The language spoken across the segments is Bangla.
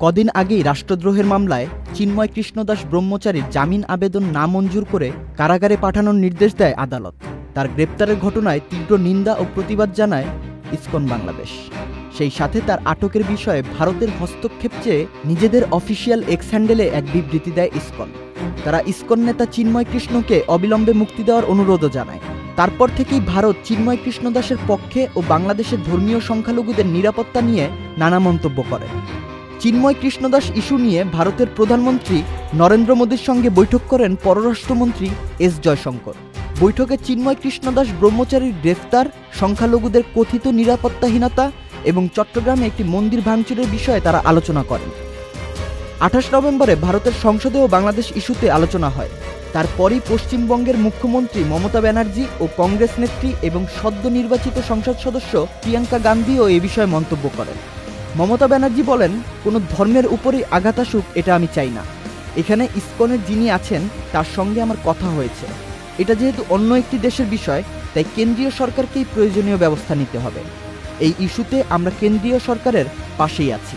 কদিন আগেই রাষ্ট্রদ্রোহের মামলায় চিন্ময় কৃষ্ণদাস ব্রহ্মচারীর জামিন আবেদন নামঞ্জুর করে কারাগারে পাঠানোর নির্দেশ দেয় আদালত। তার গ্রেপ্তারের ঘটনায় তীব্র নিন্দা ও প্রতিবাদ জানায় ইসকন বাংলাদেশ। সেই সাথে তার আটকের বিষয়ে ভারতের হস্তক্ষেপ চেয়ে নিজেদের অফিসিয়াল এক্স হ্যান্ডেলে এক বিবৃতি দেয় ইসকন। তারা ইসকন নেতা চিন্ময় কৃষ্ণকে অবিলম্বে মুক্তি দেওয়ার অনুরোধও জানায়। তারপর থেকেই ভারত চিন্ময় কৃষ্ণদাসের পক্ষে ও বাংলাদেশের ধর্মীয় সংখ্যালঘুদের নিরাপত্তা নিয়ে নানা মন্তব্য করে। চিন্ময় কৃষ্ণদাস ইস্যু নিয়ে ভারতের প্রধানমন্ত্রী নরেন্দ্র মোদীর সঙ্গে বৈঠক করেন পররাষ্ট্রমন্ত্রী এস জয়শঙ্কর। বৈঠকে চিন্ময় কৃষ্ণদাস ব্রহ্মচারীর গ্রেফতার, সংখ্যালঘুদের কথিত নিরাপত্তাহীনতা এবং চট্টগ্রামে একটি মন্দির ভাঙচুরের বিষয়ে তারা আলোচনা করেন। 28 নভেম্বরে ভারতের সংসদেও বাংলাদেশ ইস্যুতে আলোচনা হয়। তারপরই পশ্চিমবঙ্গের মুখ্যমন্ত্রী মমতা ব্যানার্জি ও কংগ্রেস নেত্রী এবং সদ্য নির্বাচিত সংসদ সদস্য প্রিয়াঙ্কা গান্ধীও এ বিষয়ে মন্তব্য করেন। মমতা ব্যানার্জি বলেন, কোনো ধর্মের উপরই আঘাত আসুক এটা আমি চাই না। এখানে ইসকনের যিনি আছেন তার সঙ্গে আমার কথা হয়েছে। এটা যেহেতু অন্য একটি দেশের বিষয়, তাই কেন্দ্রীয় সরকারকেই প্রয়োজনীয় ব্যবস্থা নিতে হবে। এই ইস্যুতে আমরা কেন্দ্রীয় সরকারের পাশেই আছি।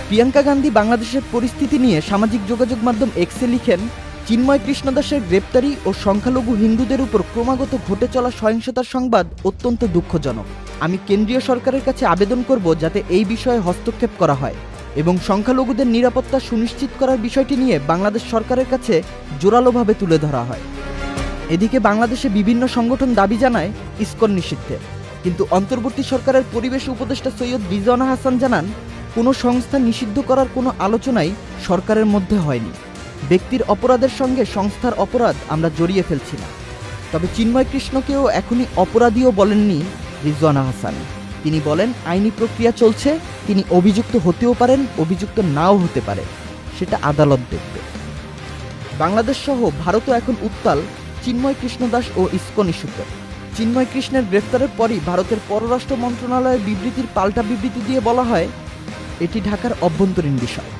প্রিয়াঙ্কা গান্ধী বাংলাদেশের পরিস্থিতি নিয়ে সামাজিক যোগাযোগ মাধ্যম এক্সে লিখেন, চিন্ময় কৃষ্ণদাসের গ্রেপ্তারি ও সংখ্যালঘু হিন্দুদের উপর ক্রমাগত ঘটে চলা সহিংসতার সংবাদ অত্যন্ত দুঃখজনক। আমি কেন্দ্রীয় সরকারের কাছে আবেদন করব যাতে এই বিষয়ে হস্তক্ষেপ করা হয় এবং সংখ্যালঘুদের নিরাপত্তা সুনিশ্চিত করার বিষয়টি নিয়ে বাংলাদেশ সরকারের কাছে জোরালোভাবে তুলে ধরা হয়। এদিকে বাংলাদেশে বিভিন্ন সংগঠন দাবি জানায় ইসকন নিষিদ্ধের, কিন্তু অন্তর্বর্তী সরকারের পরিবেশ উপদেষ্টা সৈয়দ রিজওয়ানা হাসান জানান, কোনো সংস্থা নিষিদ্ধ করার কোনো আলোচনাই সরকারের মধ্যে হয়নি। ব্যক্তির অপরাধের সঙ্গে সংস্থার অপরাধ আমরা জড়িয়ে ফেলছি না। তবে চিন্ময় কৃষ্ণকেও এখনই অপরাধীও বলেননি রিজওয়ানা হাসান। তিনি বলেন, আইনি প্রক্রিয়া চলছে, তিনি অভিযুক্ত হতেও পারেন, অভিযুক্ত নাও হতে পারে, সেটা আদালত দেখবে। বাংলাদেশ সহ ভারতও এখন উত্তাল চিন্ময় কৃষ্ণদাস ও ইসকন ইস্যুতে। চিন্ময় কৃষ্ণের গ্রেফতারের পরই ভারতের পররাষ্ট্র মন্ত্রণালয়ের বিবৃতির পাল্টা বিবৃতি দিয়ে বলা হয়, এটি ঢাকার অভ্যন্তরীণ বিষয়।